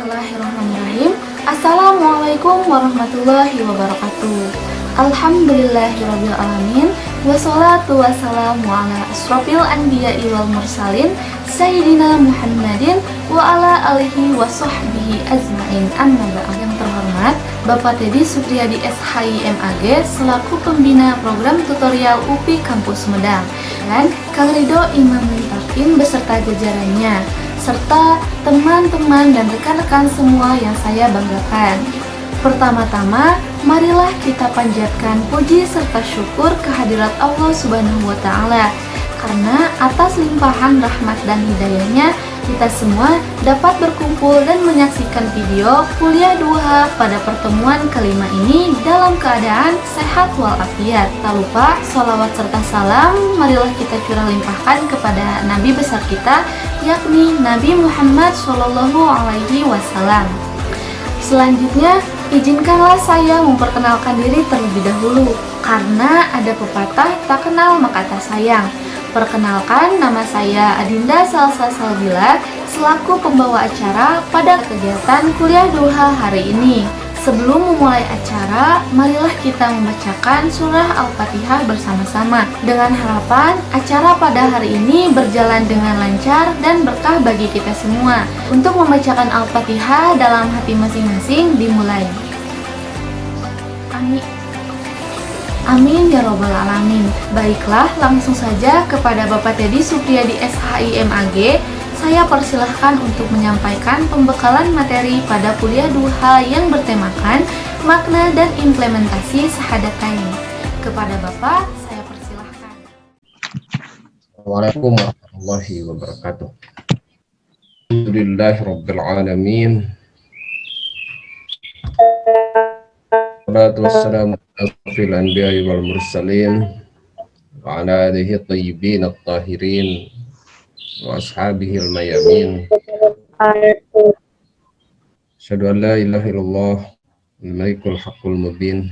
Bismillahirrahmanirrahim. Assalamualaikum warahmatullahi wabarakatuh. Alhamdulillahirabbil alamin. Wassalatu wassalamu ala asrofil anbiya'i wal mursalin Sayyidina Muhammadin wa ala alihi wa sahbihi azmain. Amma ba'd. Yang terhormat Bapak Teddy Supriyadi SHIMAG selaku pembina program tutorial UPI Kampus Medang, dan Kang Ridho Imam Limpakin beserta jajarannya, serta teman-teman dan rekan-rekan semua yang saya banggakan. Pertama-tama, marilah kita panjatkan puji serta syukur kehadirat Allah Subhanahu wa Ta'ala, karena atas limpahan rahmat dan hidayahnya kita semua dapat berkumpul dan menyaksikan video kuliah duha pada pertemuan kelima ini dalam keadaan sehat walafiat. Tak lupa sholawat serta salam marilah kita curah limpahkan kepada Nabi besar kita, yakni Nabi Muhammad Shallallahu Alaihi Wasallam. Selanjutnya, izinkanlah saya memperkenalkan diri terlebih dahulu, karena ada pepatah tak kenal maka tak sayang. Perkenalkan, nama saya Adinda Salsa Salbila selaku pembawa acara pada kegiatan kuliah duha hari ini. Sebelum memulai acara, marilah kita membacakan surah Al-Fatihah bersama-sama dengan harapan acara pada hari ini berjalan dengan lancar dan berkah bagi kita semua. Untuk membacakan Al-Fatihah dalam hati masing-masing dimulai. Amin. Amin ya robbal alamin. Baiklah, langsung saja kepada Bapak Teddy Supriyadi SHIMAG saya persilahkan untuk menyampaikan pembekalan materi pada kuliah duha yang bertemakan makna dan implementasi syahadatain. Kepada Bapak, saya persilahkan. Assalamualaikum warahmatullahi wabarakatuh. Alhamdulillahirabbil alamin. Wassalatu wassalamu ala asyrofil anbiya'i wal mursalin wa ala alihi thayyibin at-tahirin wa ashabihi al-mayamin. Asyhadu an la ilaha illallah al-malikul haqqul mubin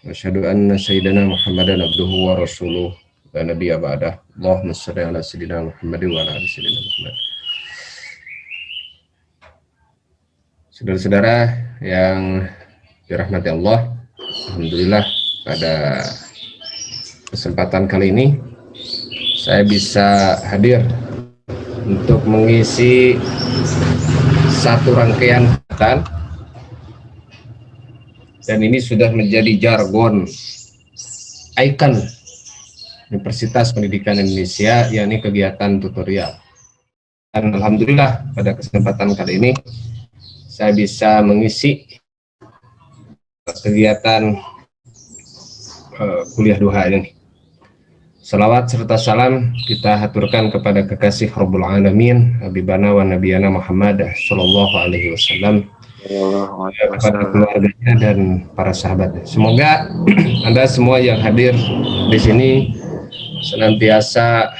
wa asyhadu anna sayyidana Muhammadan abduhu wa rasuluh la nabiyya ba'dah. Allahumma shalli ala sayyidina Muhammadin wa ala ali sayyidina Muhammad. Saudara-saudara yang dirahmati Allah, alhamdulillah pada kesempatan kali ini saya bisa hadir untuk mengisi satu rangkaian kegiatan, dan ini sudah menjadi jargon ikon Universitas Pendidikan Indonesia, yakni kegiatan tutorial. Dan alhamdulillah pada kesempatan kali ini saya bisa mengisi kegiatan kuliah duha ini. Salawat serta salam kita haturkan kepada kekasih Rabbul Alamin, Habibana wa Nabiyana Muhammad Sallallahu Alaihi Wasallam, kepada keluarganya dan para sahabatnya. Semoga Anda semua yang hadir di sini senantiasa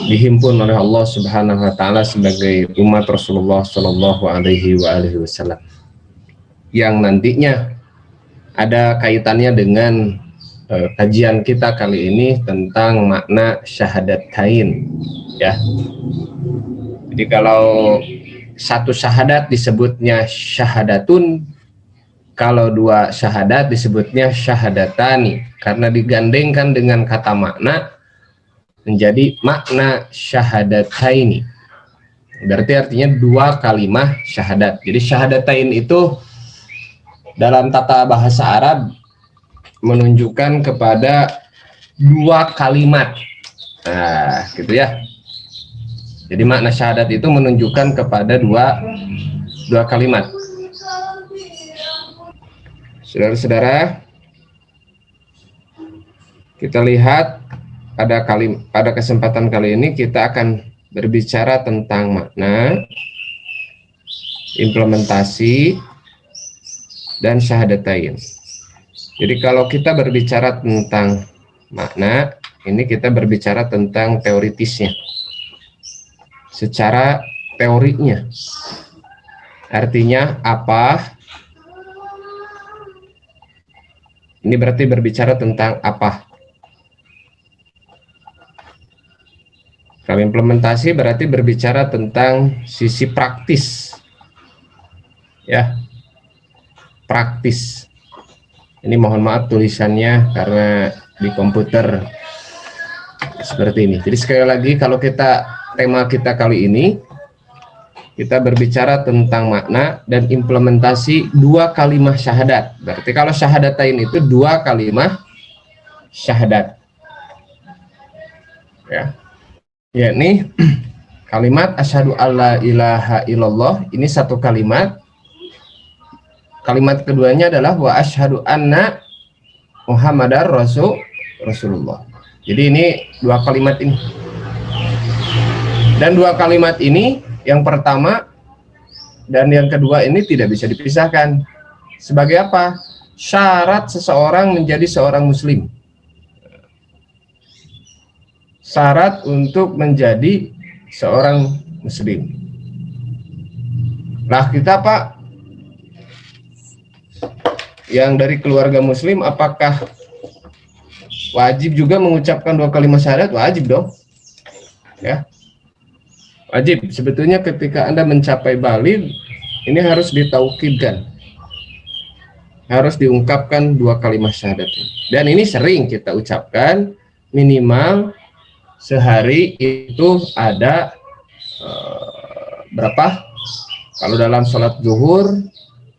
dihimpun oleh Allah Subhanahu Wa Taala sebagai umat Rasulullah Sallallahu Alaihi Wasallam, yang nantinya ada kaitannya dengan kajian kita kali ini tentang makna syahadatain, ya. Jadi kalau satu syahadat disebutnya syahadatun, kalau dua syahadat disebutnya syahadatani, karena digandengkan dengan kata makna menjadi makna syahadataini. Berarti artinya dua kalimah syahadat. Jadi syahadatain itu dalam tata bahasa Arab menunjukkan kepada dua kalimat. Nah, gitu ya. Jadi makna syahadat itu menunjukkan kepada dua kalimat. Saudara-saudara, kita lihat pada kesempatan kali ini kita akan berbicara tentang makna, implementasi, dan syahadatain. Jadi kalau kita berbicara tentang makna, ini kita berbicara tentang teoritisnya, secara teorinya. Artinya apa? Ini berarti berbicara tentang apa? Kalau implementasi berarti berbicara tentang sisi praktis, ya, praktis. Ini mohon maaf tulisannya karena di komputer seperti ini. Jadi sekali lagi, kalau tema kita kali ini, kita berbicara tentang makna dan implementasi dua kalimat syahadat. Berarti kalau syahadatain itu dua kalimat syahadat, ya, yakni kalimat asyhadu alla ilaha illallah, ini satu kalimat. Kalimat keduanya adalah wa asyhadu anna muhammadar rasulullah. Jadi ini dua kalimat ini. Dan dua kalimat ini, yang pertama dan yang kedua ini tidak bisa dipisahkan. Sebagai apa? Syarat seseorang menjadi seorang muslim. Syarat untuk menjadi seorang muslim. Nah, kita Pak, yang dari keluarga muslim, apakah wajib juga mengucapkan dua kalimat syahadat? Wajib dong, ya, wajib. Sebetulnya ketika Anda mencapai baligh, ini harus ditaukidkan, harus diungkapkan dua kalimat syahadat. Dan ini sering kita ucapkan, minimal sehari itu ada berapa? Kalau dalam sholat zuhur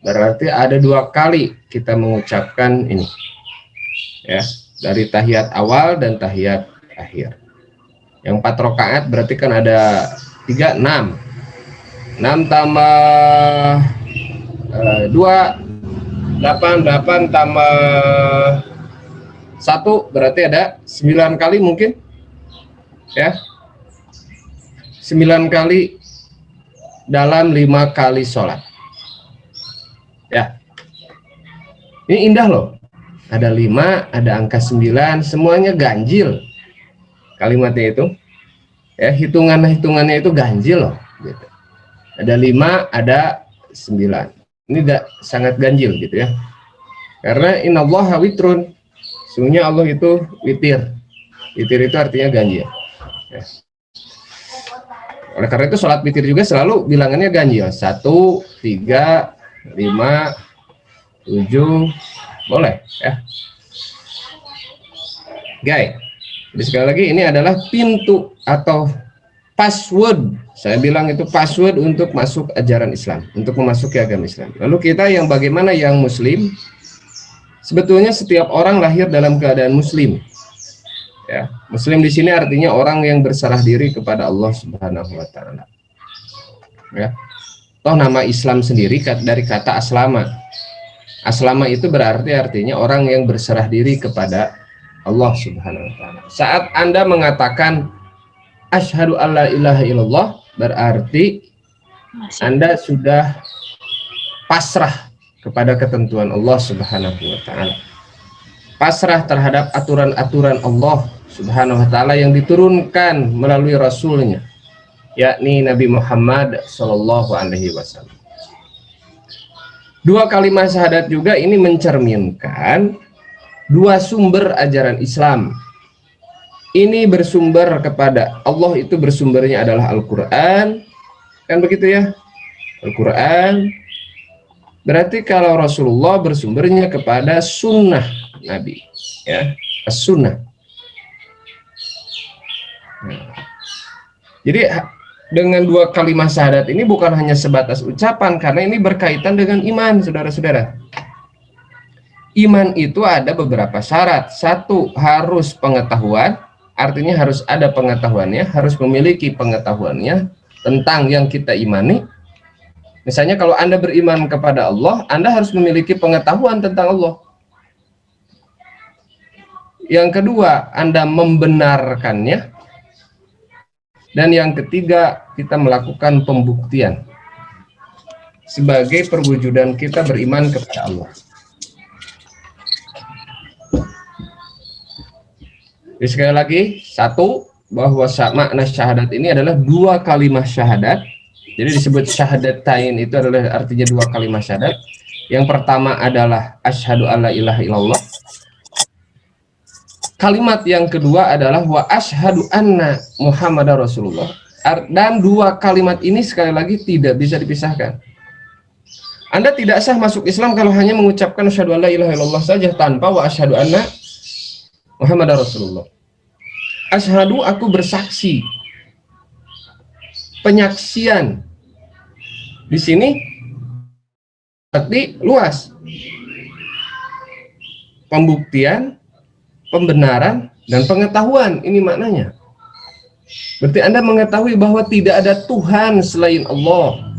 berarti ada 2 kali kita mengucapkan ini, ya, dari tahiyat awal dan tahiyat akhir. Yang 4 rakaat berarti kan ada 3, 6 tambah 2, 8 tambah 1 berarti ada 9 kali mungkin, ya, 9 kali dalam 5 kali sholat. Ya, ini indah loh. Ada 5, ada angka 9, semuanya ganjil kalimatnya itu. Ya, hitungannya itu ganjil loh. Gitu. Ada 5, ada 9. Ini sangat ganjil gitu ya. Karena innallaha witrun. Sungguhnya Allah itu witir. Witir itu artinya ganjil. Ya. Oleh karena itu sholat witir juga selalu bilangannya ganjil. 1, 3, 5, 7, boleh ya. Guys, jadi sekali lagi ini adalah pintu atau password. Saya bilang itu password untuk masuk ajaran Islam, untuk memasuki agama Islam. Lalu kita yang bagaimana yang muslim? Sebetulnya setiap orang lahir dalam keadaan muslim. Ya, muslim di sini artinya orang yang berserah diri kepada Allah Subhanahu wa taala. Ya. Toh nama Islam sendiri dari kata aslama. Aslama itu berarti artinya orang yang berserah diri kepada Allah Subhanahu wa taala. Saat Anda mengatakan asyhadu alla ilaha illallah, berarti Anda sudah pasrah kepada ketentuan Allah Subhanahu wa taala. Pasrah terhadap aturan-aturan Allah Subhanahu wa taala yang diturunkan melalui rasulnya, yakni Nabi Muhammad Shallallahu Alaihi Wasallam. Dua kalimat syahadat juga ini mencerminkan dua sumber ajaran Islam. Ini bersumber kepada Allah, itu bersumbernya adalah Al-Quran, kan begitu ya? Al-Quran. Berarti kalau Rasulullah bersumbernya kepada sunnah Nabi, ya, as-sunnah. Jadi dengan dua kalimat syahadat ini bukan hanya sebatas ucapan, karena ini berkaitan dengan iman, saudara-saudara. Iman itu ada beberapa syarat. Satu, harus pengetahuan, artinya harus ada pengetahuannya, harus memiliki pengetahuannya tentang yang kita imani. Misalnya kalau Anda beriman kepada Allah, Anda harus memiliki pengetahuan tentang Allah. Yang kedua, Anda membenarkannya. Dan yang ketiga, kita melakukan pembuktian sebagai perwujudan kita beriman kepada Allah. Jadi sekali lagi, satu, bahwa makna syahadat ini adalah dua kalimat syahadat. Jadi disebut syahadatain itu adalah artinya dua kalimat syahadat. Yang pertama adalah asyhadu alla ilaha illallah. Kalimat yang kedua adalah wa asyhadu anna Muhammadar Rasulullah. Dan dua kalimat ini sekali lagi tidak bisa dipisahkan. Anda tidak sah masuk Islam kalau hanya mengucapkan asyhadu an la ilaha illallah saja tanpa wa asyhadu anna Muhammadar Rasulullah. Asyhadu, aku bersaksi. Penyaksian di sini berarti luas. Pembuktian, pembenaran, dan pengetahuan, ini maknanya. Berarti Anda mengetahui bahwa tidak ada Tuhan selain Allah,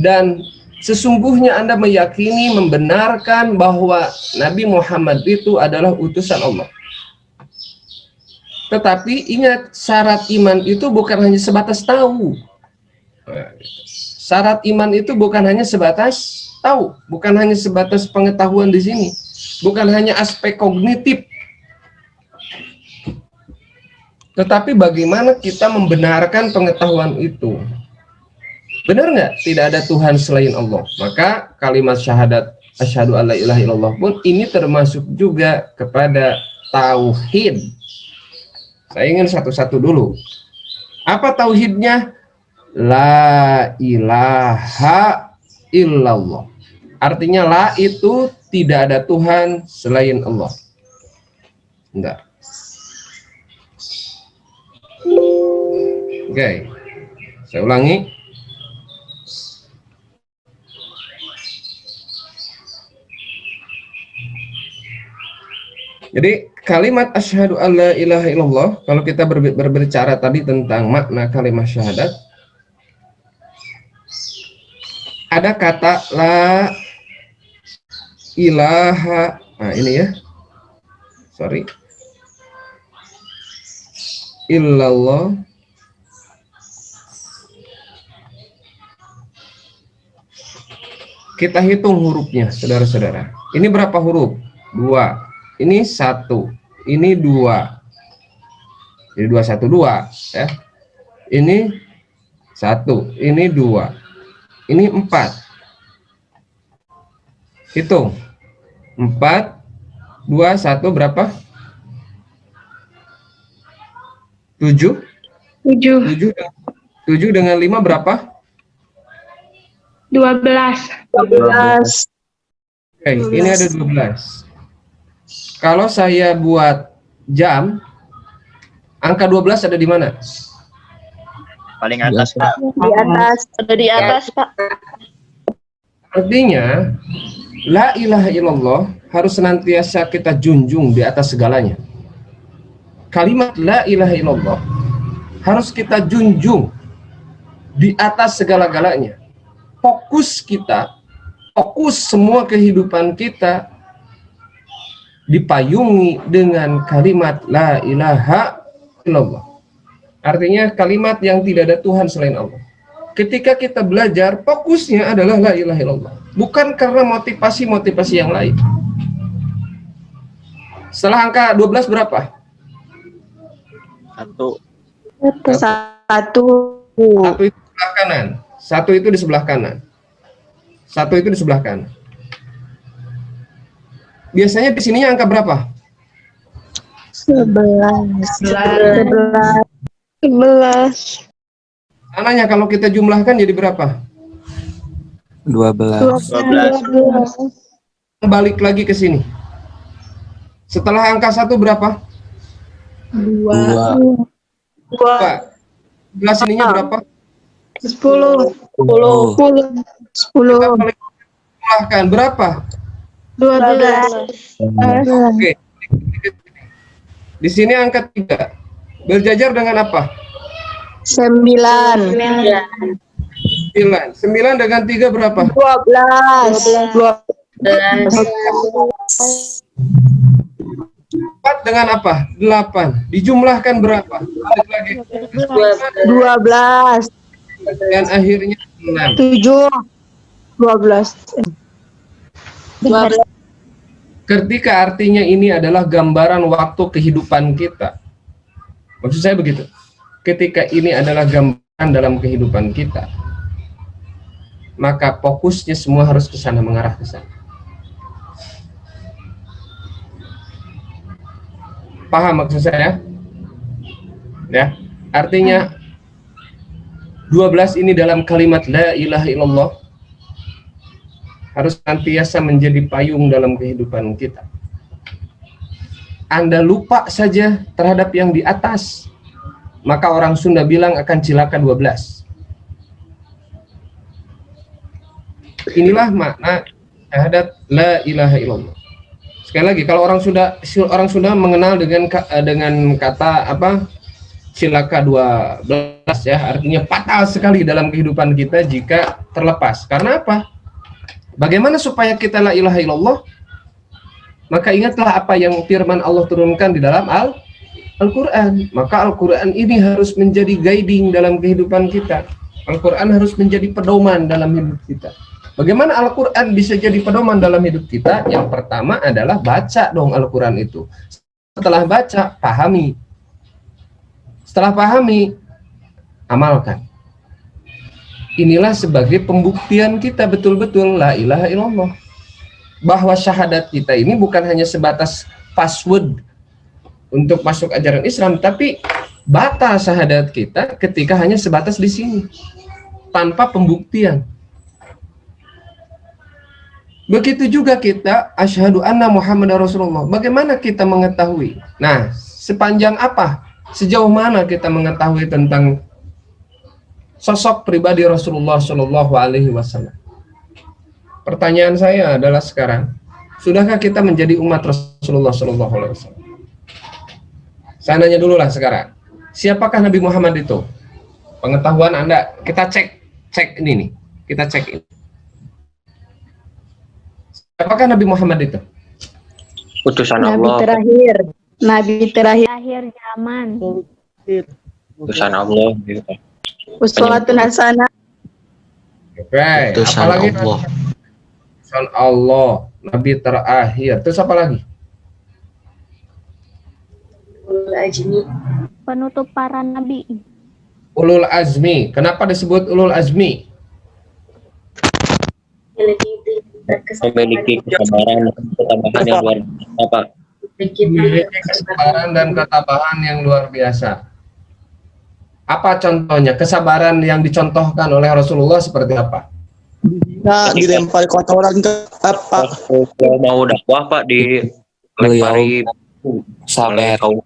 dan sesungguhnya Anda meyakini, membenarkan bahwa Nabi Muhammad itu adalah utusan Allah. Tetapi ingat, syarat iman itu bukan hanya sebatas tahu. Syarat iman itu bukan hanya sebatas tahu, bukan hanya sebatas pengetahuan di sini, bukan hanya aspek kognitif. Tetapi bagaimana kita membenarkan pengetahuan itu? Benar nggak? Tidak ada Tuhan selain Allah. Maka kalimat syahadat asyhadu alla ilaha illallah pun ini termasuk juga kepada tauhid. Saya ingin satu-satu dulu. Apa tauhidnya? La ilaha illallah. Artinya la itu tidak ada Tuhan selain Allah. Enggak. Oke, saya ulangi. Jadi kalimat asyhadu alla ilaha illallah, kalau kita berbicara tadi tentang makna kalimat syahadat, ada kata la ilaha, nah ini ya, sorry, illallah. Kita hitung hurufnya, saudara-saudara. Ini berapa huruf? 2. Ini 1. Ini 2. Jadi 2 1 2 ya. Ini 1, ini 2. Ini 4. Hitung. 4 2 1 berapa? 7. 7 dengan 5 berapa? 12. Oke, ini ada 12. Kalau saya buat jam, angka 12 ada di mana? Paling atas, Pak. Di atas. Ada di atas, Pak. Artinya, la ilaha illallah harus senantiasa kita junjung di atas segalanya. Kalimat la ilaha illallah harus kita junjung di atas segala-galanya. Fokus kita, fokus semua kehidupan kita dipayungi dengan kalimat la ilaha illallah. Artinya kalimat yang tidak ada Tuhan selain Allah. Ketika kita belajar, fokusnya adalah la ilaha illallah, bukan karena motivasi-motivasi yang lain. Setelah angka 12 berapa? 1. Satu. Satu itu di sebelah kanan. Satu itu di sebelah kanan. Satu itu di sebelah kanan. Biasanya di sininya angka berapa? 11. Ananya kalau kita jumlahkan jadi berapa? 12. 12. Balik lagi ke sini. Setelah angka 1 berapa? 2. 2. Sebelah sininya berapa? 10. 10. 10. Kita balik jumlahkan berapa? 12. Oke. Di sini angka 3. Berjajar dengan apa? 9. 9. 9 dengan 3 berapa? 12. 4 dengan apa? 8. Dijumlahkan berapa? Balik lagi. 12. Dan akhirnya 6. 7. 12. Ketika artinya ini adalah gambaran waktu kehidupan kita. Maksud saya begitu. Ketika ini adalah gambaran dalam kehidupan kita, maka fokusnya semua harus ke sana, mengarah ke sana. Paham maksud saya? Ya, artinya 12 ini dalam kalimat la ilaha illallah harus senantiasa menjadi payung dalam kehidupan kita. Anda lupa saja terhadap yang di atas, maka orang Sunda bilang akan cilaka 12. Inilah makna syahadat la ilaha illallah. Sekali lagi, kalau orang Sunda mengenal dengan kata apa? Cilaka 12 ya, artinya fatal sekali dalam kehidupan kita jika terlepas. Karena apa? Bagaimana supaya kita la ilaha illallah? Maka ingatlah apa yang firman Allah turunkan di dalam Al-Quran. Maka Al-Quran ini harus menjadi guiding dalam kehidupan kita. Al-Quran harus menjadi pedoman dalam hidup kita. Bagaimana Al-Quran bisa jadi pedoman dalam hidup kita? Yang pertama adalah baca dong Al-Quran itu. Setelah baca, pahami. Setelah pahami, amalkan. Inilah sebagai pembuktian kita betul-betul la ilaha illallah. Bahwa syahadat kita ini bukan hanya sebatas password untuk masuk ajaran Islam, tapi batal syahadat kita ketika hanya sebatas di sini, tanpa pembuktian. Begitu juga kita asyhadu anna Muhammadar Rasulullah. Bagaimana kita mengetahui? nah, sepanjang apa? Sejauh mana kita mengetahui tentang sosok pribadi Rasulullah Shallallahu Alaihi Wasallam? Pertanyaan saya adalah sekarang, sudahkah kita menjadi umat Rasulullah Shallallahu Alaihi Wasallam? Saya nanya dulu lah sekarang, siapakah Nabi Muhammad itu? Pengetahuan Anda, kita cek ini nih, kita cek ini. Siapakah Nabi Muhammad itu? Utusan Nabi Allah. terakhir. Nabi terakhir. Akhir zaman. Utusan Allah. Uswatun hasanah. Oke, apalagi Allah. Utusan Allah, Nabi terakhir. Terus apa lagi? Penutup para nabi. Ulul azmi. Kenapa disebut ulul azmi? Memiliki kesabaran dan ketabahan yang luar biasa, Pak. Memiliki kesabaran dan ketabahan yang luar biasa. Apa contohnya? Kesabaran yang dicontohkan oleh Rasulullah seperti apa? Nah, dilempari kotoran ke apa? Kalau mau dakwah, Pak, dilempari oleh kaum.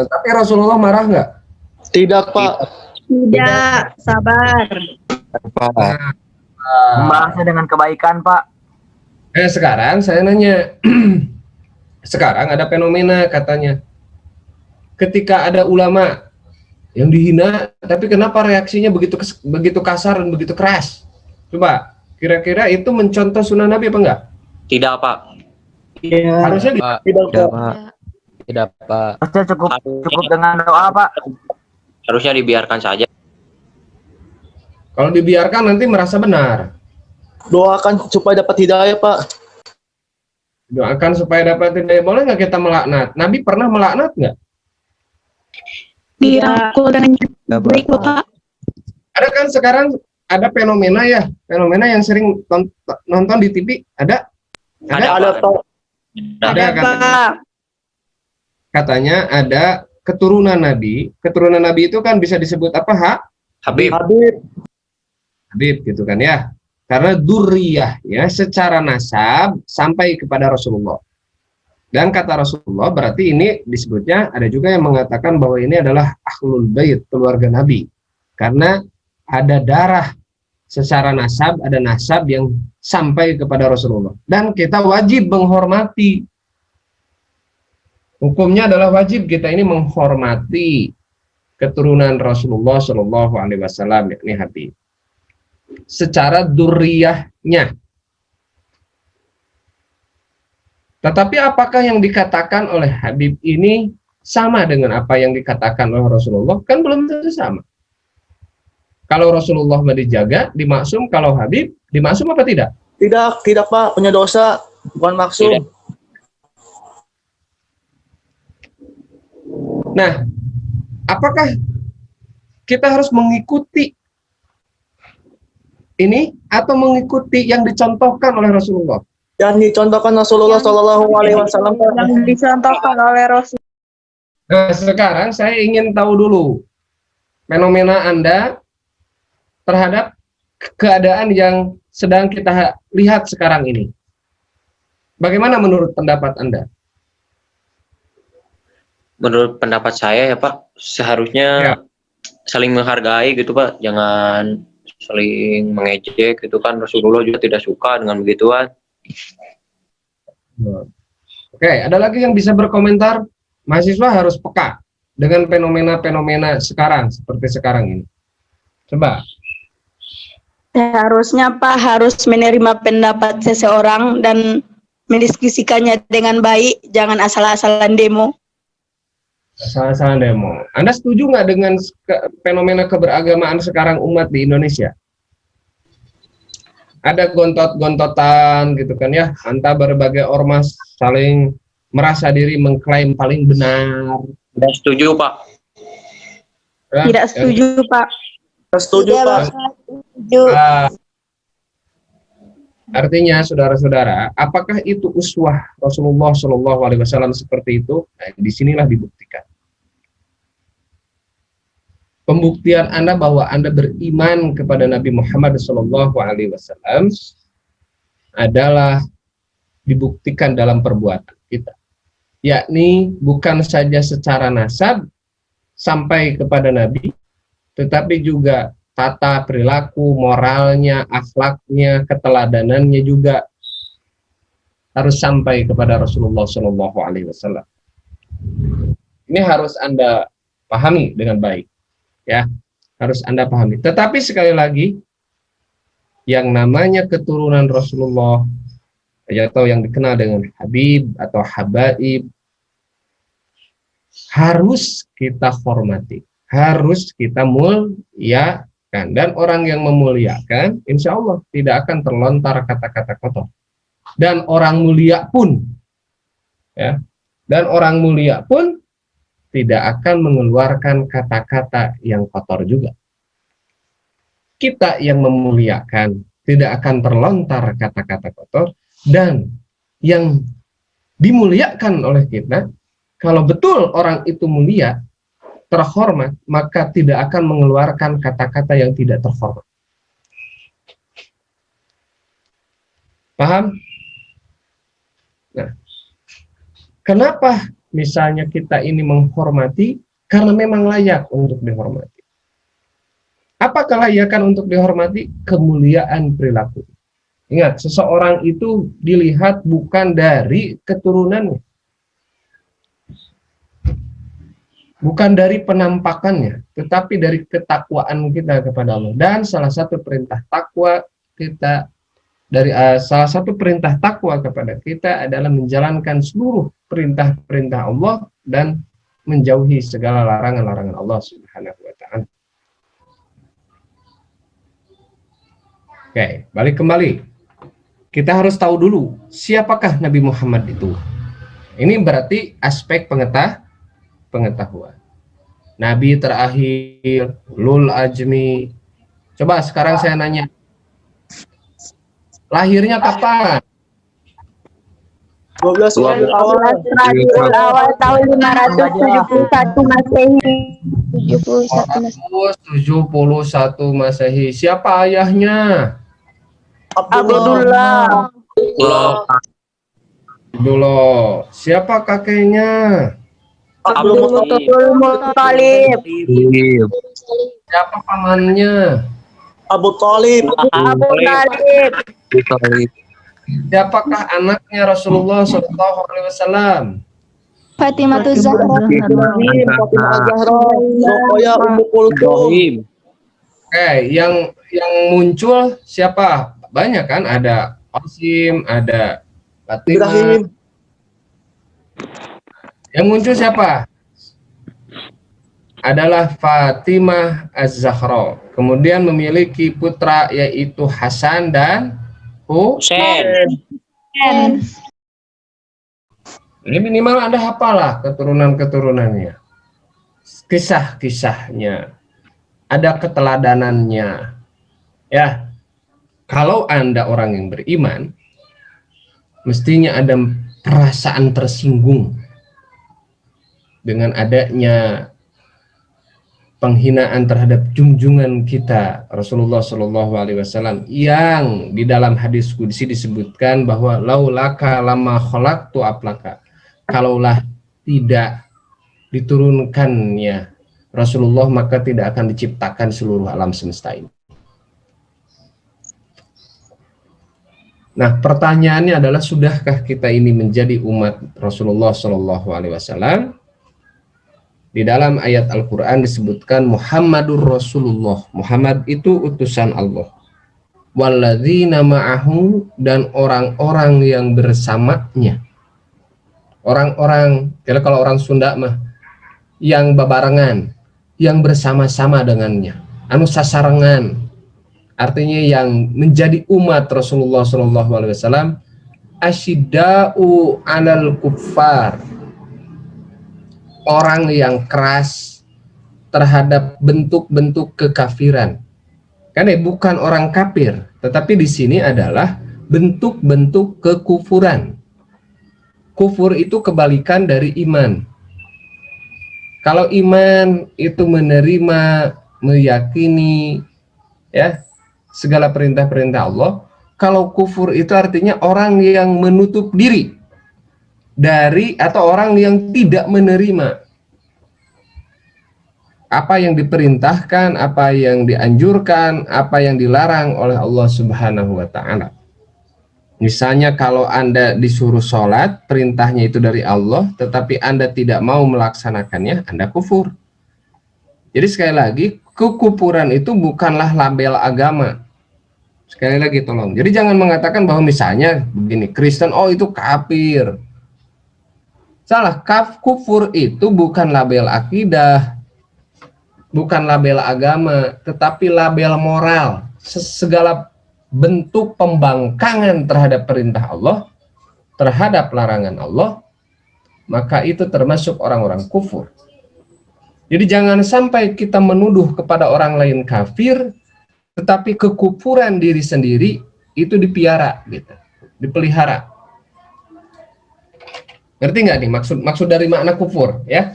Tapi Rasulullah marah nggak? Tidak, Pak. Tidak, sabar. Membalasnya dengan kebaikan, Pak. Sekarang saya nanya, sekarang ada fenomena katanya, ketika ada ulama yang dihina, tapi kenapa reaksinya begitu kasar dan begitu keras? Coba, kira-kira itu mencontoh sunnah Nabi apa enggak? Tidak, Pak. Harusnya Tidak, Pak. Tidak, Pak. Harusnya cukup dengan doa, Pak. Harusnya dibiarkan saja. kalau dibiarkan nanti merasa benar. Doakan supaya dapat hidayah, Pak. Doakan supaya dapat hidayah. Boleh nggak kita melaknat? Nabi pernah melaknat nggak? Dirangkul dengan baik, Bapak. Ada kan sekarang ada fenomena ya, fenomena yang sering nonton di TV. Ada, Ada, Pak. ada katanya ada keturunan Nabi. Keturunan Nabi itu kan bisa disebut apa? Habib. Habib gitu kan ya. Karena duriyah ya, secara nasab sampai kepada Rasulullah. Dan kata Rasulullah berarti ini disebutnya, ada juga yang mengatakan bahwa ini adalah ahlul bait, keluarga Nabi. Karena ada darah secara nasab, ada nasab yang sampai kepada Rasulullah. Dan kita wajib menghormati. Hukumnya adalah wajib kita ini menghormati keturunan Rasulullah Shallallahu Alaihi Wasallam, yakni Habib, secara duriyahnya. Tetapi apakah yang dikatakan oleh Habib ini sama dengan apa yang dikatakan oleh Rasulullah? Kan belum tentu sama. Kalau Rasulullah dijaga, dimaksum. Kalau Habib, dimaksum apa tidak? Tidak, Pak. Punya dosa, bukan maksum. Tidak. Nah, apakah kita harus mengikuti ini atau mengikuti yang dicontohkan oleh Rasulullah? yang dicontohkan Rasulullah Shallallahu Alaihi Wasallam, Pak. Yang dicontohkan oleh Rasul. Nah, sekarang saya ingin tahu dulu fenomena Anda terhadap keadaan yang sedang kita lihat sekarang ini. Bagaimana menurut pendapat Anda? Menurut pendapat saya ya Pak, seharusnya saling menghargai gitu Pak, jangan saling mengejek gitu kan. Rasulullah juga tidak suka dengan begituan. Oke, ada lagi yang bisa berkomentar? Mahasiswa harus peka dengan fenomena-fenomena sekarang, seperti sekarang ini. Coba. Seharusnya Pak harus menerima pendapat seseorang dan mendiskusikannya dengan baik, jangan asal-asalan demo. Salah demo. Anda setuju nggak dengan fenomena keberagamaan sekarang umat di Indonesia? Ada gontot-gontotan gitu kan ya, antara berbagai ormas saling merasa diri mengklaim paling benar. Tidak setuju Pak. Ya, Tidak setuju Pak. Setuju, Pak. Artinya, saudara-saudara, apakah itu uswah Rasulullah Shallallahu Alaihi Wasallam seperti itu? Nah, disinilah dibuktikan. Pembuktian Anda bahwa Anda beriman kepada Nabi Muhammad Shallallahu Alaihi Wasallam adalah dibuktikan dalam perbuatan kita, yakni bukan saja secara nasab sampai kepada Nabi, tetapi juga tata perilaku, moralnya, akhlaknya, keteladanannya juga harus sampai kepada Rasulullah Shallallahu Alaihi Wasallam. Ini harus Anda pahami dengan baik, ya, harus Anda pahami. Tetapi sekali lagi, yang namanya keturunan Rasulullah atau yang dikenal dengan Habib atau Habaib harus kita hormati, harus kita muliakan. Dan orang yang memuliakan, insya Allah tidak akan terlontar kata-kata kotor. Dan orang mulia pun, ya, dan orang mulia pun tidak akan mengeluarkan kata-kata yang kotor juga. Kita yang memuliakan tidak akan terlontar kata-kata kotor, dan yang dimuliakan oleh kita, kalau betul orang itu mulia, terhormat, maka tidak akan mengeluarkan kata-kata yang tidak terhormat. Paham? Nah, kenapa misalnya kita ini menghormati? Karena memang layak untuk dihormati. Apa kelayakan untuk dihormati? Kemuliaan perilaku. Ingat, seseorang itu dilihat bukan dari keturunannya, bukan dari penampakannya, tetapi dari ketakwaan kita kepada Allah. Dan salah satu perintah takwa kita salah satu perintah takwa kepada kita adalah menjalankan seluruh perintah-perintah Allah dan menjauhi segala larangan-larangan Allah Subhanahu wa taala. Oke, balik kembali. Kita harus tahu dulu siapakah Nabi Muhammad itu. Ini berarti aspek pengetahuan. Nabi terakhir, Ulul Ajmi. Coba sekarang saya nanya, lahirnya kapan? 12 Rabiul Awal. Rabiul Awal tahun 571 Masehi. 471 Masehi. Siapa ayahnya? Abdullah. Abdullah. Siapa kakeknya? Abdul Muttalib. Siapa pamannya? Abu Thalib. Abu Talib. Siapakah anaknya Rasulullah SAW? Fatimah Zahra. Fatimah Zahra. Ruqayyah Ummu Kulthum. Oke, yang muncul siapa? Banyak kan? Ada Qasim, ada Fatimah. Ibrahim. Yang muncul siapa? Adalah Fatimah Az-Zahra. Kemudian memiliki putra yaitu Hasan dan Husain. Ini minimal Anda hafalah keturunan-keturunannya, kisah-kisahnya, ada keteladanannya. Ya, kalau Anda orang yang beriman, mestinya ada perasaan tersinggung dengan adanya penghinaan terhadap junjungan kita Rasulullah Shallallahu Alaihi Wasallam, yang di dalam hadis qudsi disebutkan bahwa laulaka lama khalaqtu aplaka, kalaulah tidak diturunkannya Rasulullah maka tidak akan diciptakan seluruh alam semesta ini. Nah, pertanyaannya adalah, sudahkah kita ini menjadi umat Rasulullah Shallallahu Alaihi Wasallam? Di dalam ayat Al-Quran disebutkan Muhammadur Rasulullah, Muhammad itu utusan Allah, walladzina ma'ahu, dan orang-orang yang bersamanya. Orang-orang, kira kalau orang Sunda mah, yang babarengan, yang bersama-sama dengannya, anu sasarengan, artinya yang menjadi umat Rasulullah SAW, asyidda'u 'alal kuffar, orang yang keras terhadap bentuk-bentuk kekafiran. Karena bukan orang kafir, tetapi di sini adalah bentuk-bentuk kekufuran. Kufur itu kebalikan dari iman. Kalau iman itu menerima, meyakini ya segala perintah-perintah Allah, kalau kufur itu artinya orang yang menutup diri dari, atau orang yang tidak menerima apa yang diperintahkan, apa yang dianjurkan, apa yang dilarang oleh Allah Subhanahu wa Ta'ala. Misalnya kalau Anda disuruh sholat, perintahnya itu dari Allah, tetapi Anda tidak mau melaksanakannya, Anda kufur. Jadi sekali lagi, kekufuran itu bukanlah label agama. Sekali lagi tolong, jadi jangan mengatakan bahwa misalnya begini, Kristen, oh itu kafir. Salah, kufur itu bukan label akidah, bukan label agama, tetapi label moral. Segala bentuk pembangkangan terhadap perintah Allah, terhadap larangan Allah, maka itu termasuk orang-orang kufur. Jadi jangan sampai kita menuduh kepada orang lain kafir, tetapi kekufuran diri sendiri itu dipiara, gitu, dipelihara. Ngerti nggak nih maksud dari makna kufur ya?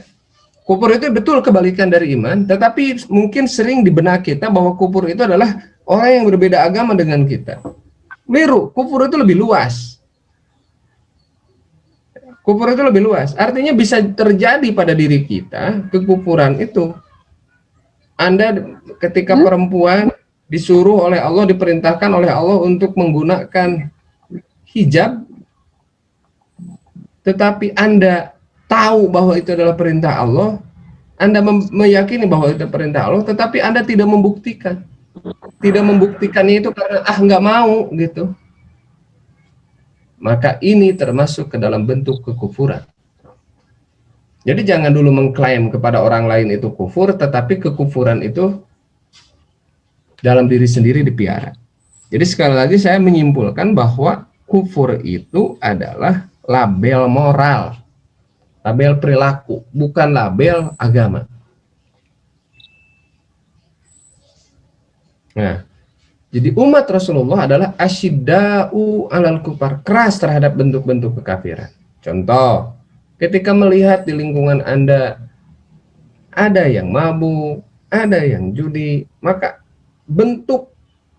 Kufur itu betul kebalikan dari iman, tetapi mungkin sering di benak kita bahwa kufur itu adalah orang yang berbeda agama dengan kita. Keliru, kufur itu lebih luas. Kufur itu lebih luas, artinya bisa terjadi pada diri kita kekufuran itu. Anda ketika perempuan disuruh oleh Allah, diperintahkan oleh Allah untuk menggunakan hijab, tetapi Anda tahu bahwa itu adalah perintah Allah, Anda meyakini bahwa itu perintah Allah, tetapi Anda tidak membuktikan. Tidak membuktikannya itu karena nggak mau gitu. Maka ini termasuk ke dalam bentuk kekufuran. Jadi jangan dulu mengklaim kepada orang lain itu kufur, tetapi kekufuran itu dalam diri sendiri dipiara. Jadi sekali lagi saya menyimpulkan bahwa kufur itu adalah label moral, label perilaku, bukan label agama. Nah, jadi umat Rasulullah adalah asyidda'u 'alal kufar, keras terhadap bentuk-bentuk kekafiran. Contoh, ketika melihat di lingkungan Anda ada yang mabuk, ada yang judi, maka bentuk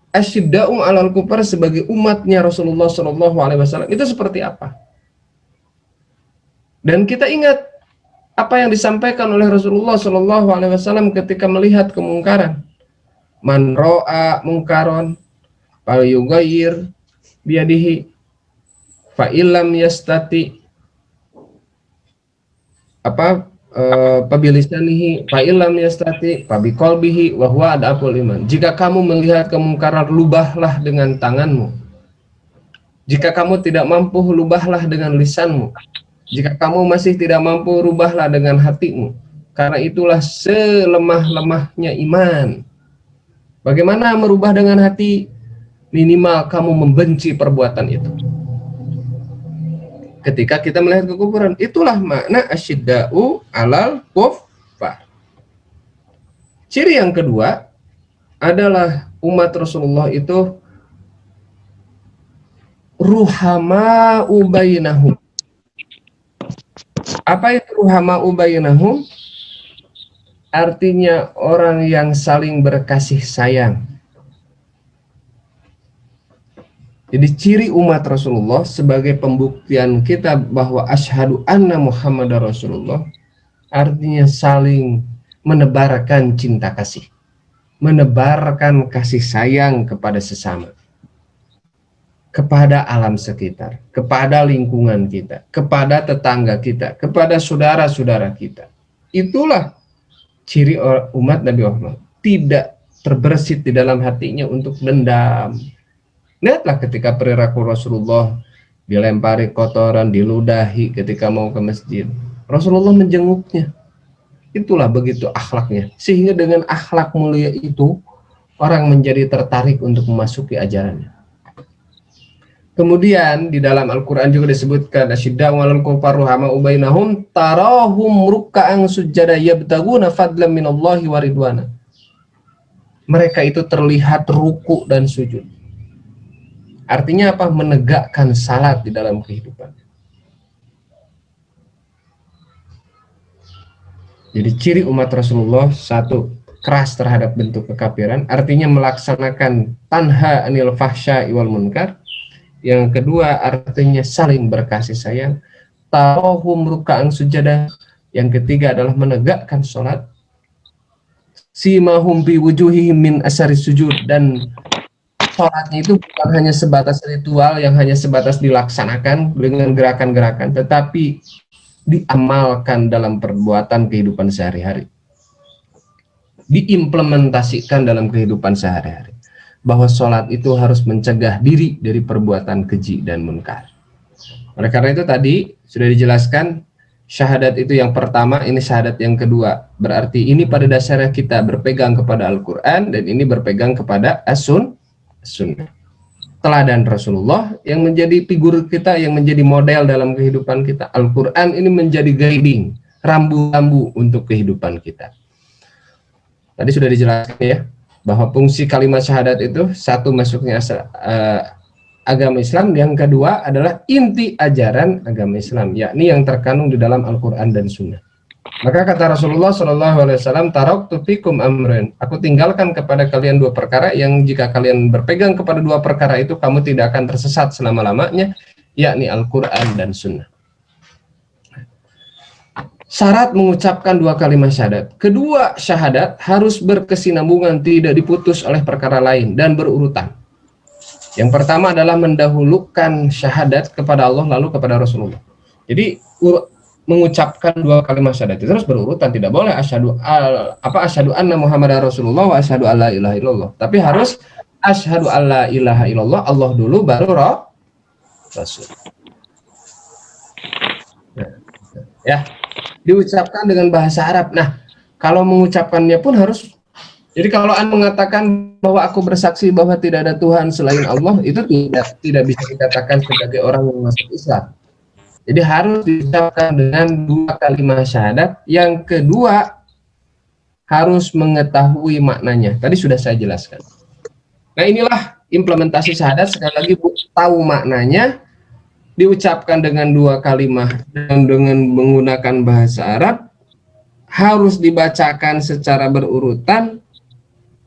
asyidda'u 'alal kufar sebagai umatnya Rasulullah SAW itu seperti apa? Dan kita ingat apa yang disampaikan oleh Rasulullah SAW ketika melihat kemungkaran. Man ro'a mungkaron fal yughayyir biyadihi fa illam yastati pabilisanihi fa illam yastati fa biqalbihi wa huwa adaful iman. Jika kamu melihat kemungkaran, lubahlah dengan tanganmu. Jika kamu tidak mampu, lubahlah dengan lisanmu. Jika kamu masih tidak mampu, rubahlah dengan hatimu. Karena itulah selemah-lemahnya iman. Bagaimana merubah dengan hati? Minimal kamu membenci perbuatan itu. Ketika kita melihat kekufuran, itulah makna asyidda'u 'alal kufar. Ciri yang kedua adalah umat Rasulullah itu ruhama'u bainahum. Apa itu ruhama'u bainahum? Artinya orang yang saling berkasih sayang. Jadi ciri umat Rasulullah sebagai pembuktian kita bahwa asyhadu anna Muhammadar Rasulullah artinya saling menebarkan cinta kasih, menebarkan kasih sayang kepada sesama, kepada alam sekitar, kepada lingkungan kita, kepada tetangga kita, kepada saudara-saudara kita. Itulah ciri umat Nabi Muhammad, tidak terbersit di dalam hatinya untuk dendam. Lihatlah ketika perilaku Rasulullah, dilempari kotoran, diludahi ketika mau ke masjid, Rasulullah menjenguknya. Itulah begitu akhlaknya, sehingga dengan akhlak mulia itu orang menjadi tertarik untuk memasuki ajarannya. Kemudian di dalam Al-Quran juga disebutkan asyidda'u 'alal kuffar ruhama'u bainahum tarahum ruk'an sujada yabtaguna fadlan minallahi wa ridwana. Mereka itu terlihat ruku dan sujud. Artinya apa? Menegakkan salat di dalam kehidupan. Jadi ciri umat Rasulullah, satu, keras terhadap bentuk kekafiran, artinya melaksanakan tanha anil fahsya wal munkar. Yang kedua, artinya saling berkasih sayang. Tarahum ruk'an sujada. Yang ketiga adalah menegakkan salat. Simahum bi wujuhihim min asari sujud, dan sholatnya itu bukan hanya sebatas ritual yang hanya sebatas dilaksanakan dengan gerakan-gerakan, tetapi diamalkan dalam perbuatan kehidupan sehari-hari, diimplementasikan dalam kehidupan sehari-hari, bahwa sholat itu harus mencegah diri dari perbuatan keji dan munkar. Oleh karena itu tadi sudah dijelaskan, syahadat itu yang pertama, ini syahadat yang kedua, berarti ini pada dasarnya kita berpegang kepada Al-Quran, dan ini berpegang kepada Sunnah, teladan Rasulullah yang menjadi figur kita, yang menjadi model dalam kehidupan kita. Al-Quran ini menjadi guiding, rambu-rambu untuk kehidupan kita. Tadi sudah dijelaskan ya, bahwa fungsi kalimat syahadat itu, satu, masuknya agama Islam, yang kedua adalah inti ajaran agama Islam, yakni yang terkandung di dalam Al-Quran dan Sunnah. Maka kata Rasulullah SAW, taraktu fikum amrin, aku tinggalkan kepada kalian dua perkara yang jika kalian berpegang kepada dua perkara itu, kamu tidak akan tersesat selama-lamanya, yakni Al-Quran dan Sunnah. Syarat mengucapkan dua kalimat syahadat. Kedua syahadat harus berkesinambungan, tidak diputus oleh perkara lain, dan berurutan. Yang pertama adalah mendahulukan syahadat kepada Allah, lalu kepada Rasulullah. Jadi mengucapkan dua kalimat syahadat itu terus berurutan, tidak boleh asyhadu anna Muhammadar Rasulullah wa asyhadu alla ilaha illallah, tapi harus asyhadu alla ilaha illallah, Allah dulu baru Rasul. Ya, diucapkan dengan bahasa Arab. Nah, kalau mengucapkannya pun harus, jadi kalau Anda mengatakan bahwa aku bersaksi bahwa tidak ada Tuhan selain Allah, itu tidak bisa dikatakan sebagai orang yang masuk Islam. Jadi harus diucapkan dengan dua kalimat syahadat. Yang kedua, harus mengetahui maknanya. Tadi sudah saya jelaskan. Nah, inilah implementasi syahadat. Sekali lagi, tahu maknanya, diucapkan dengan dua kalimat dan dengan menggunakan bahasa Arab, harus dibacakan secara berurutan,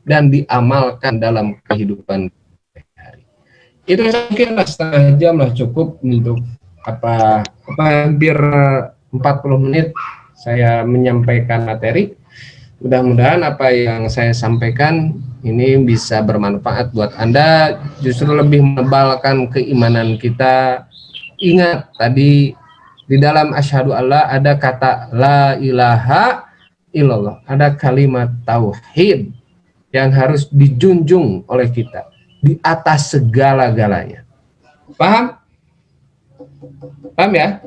dan diamalkan dalam kehidupan sehari-hari. Itu mungkin setengah jam lah cukup untuk hampir 40 menit saya menyampaikan materi. Mudah-mudahan apa yang saya sampaikan ini bisa bermanfaat buat Anda, justru lebih menebalkan keimanan kita. Ingat tadi di dalam asyhadu alla ada kata la ilaha illallah, ada kalimat tauhid yang harus dijunjung oleh kita di atas segala-galanya. Paham? Paham ya?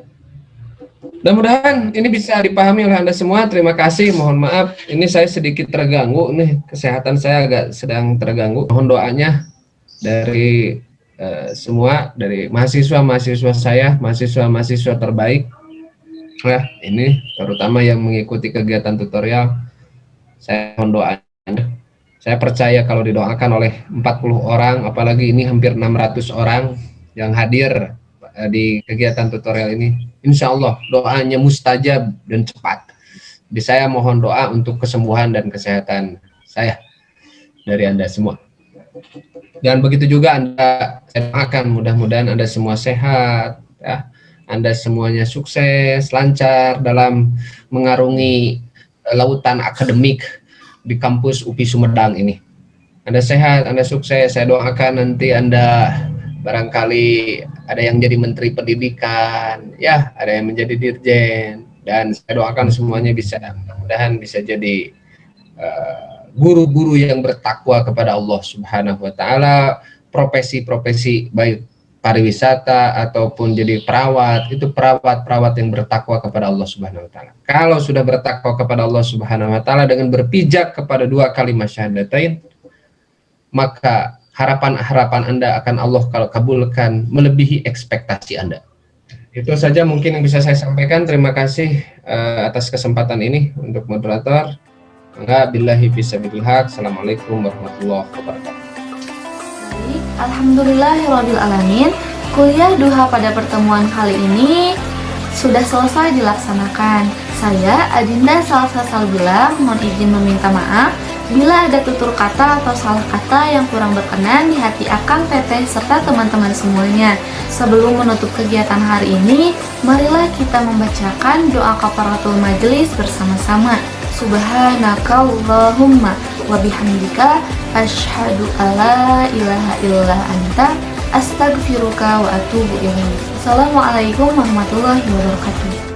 Mudah-mudahan ini bisa dipahami oleh Anda semua. Terima kasih, mohon maaf ini saya sedikit terganggu nih, kesehatan saya agak sedang terganggu. Mohon doanya dari semua, dari mahasiswa-mahasiswa saya, mahasiswa-mahasiswa terbaik. Nah, ini terutama yang mengikuti kegiatan tutorial, saya mohon doanya. Saya percaya kalau didoakan oleh 40 orang, apalagi ini hampir 600 orang, yang hadir di kegiatan tutorial ini. Insya Allah doanya mustajab dan cepat. Jadi saya mohon doa untuk kesembuhan dan kesehatan saya dari Anda semua. Dan begitu juga Anda, saya doakan mudah-mudahan Anda semua sehat, ya. Anda semuanya sukses, lancar dalam mengarungi lautan akademik di kampus UPI Sumedang ini. Anda sehat, Anda sukses, saya doakan nanti Anda barangkali ada yang jadi menteri pendidikan, ya, ada yang menjadi dirjen, dan saya doakan semuanya bisa, mudah-mudahan bisa jadi guru-guru yang bertakwa kepada Allah Subhanahu wa taala, profesi-profesi baik pariwisata ataupun jadi perawat, itu perawat yang bertakwa kepada Allah Subhanahu wa taala. Kalau sudah bertakwa kepada Allah Subhanahu wa taala dengan berpijak kepada dua kalimat syahadatain, maka harapan-harapan Anda akan Allah kalau kabulkan melebihi ekspektasi Anda. Itu saja mungkin yang bisa saya sampaikan. Terima kasih atas kesempatan ini untuk moderator. Billahi fisabilillah. Assalamualaikum warahmatullahi wabarakatuh. Baik, alhamdulillahirrabbilalamin. Kuliah duha pada pertemuan kali ini sudah selesai dilaksanakan. Saya Adinda Salsa Salbila mohon izin meminta maaf bila ada tutur kata atau salah kata yang kurang berkenan di hati Akang, Teteh, serta teman-teman semuanya. Sebelum menutup kegiatan hari ini, marilah kita membacakan doa kafaratul majelis bersama-sama. Subhanakallahumma wa bihamdika asyhadu alla ilaha illa anta astaghfiruka wa atubu ilaik. Assalamualaikum warahmatullahi wabarakatuh.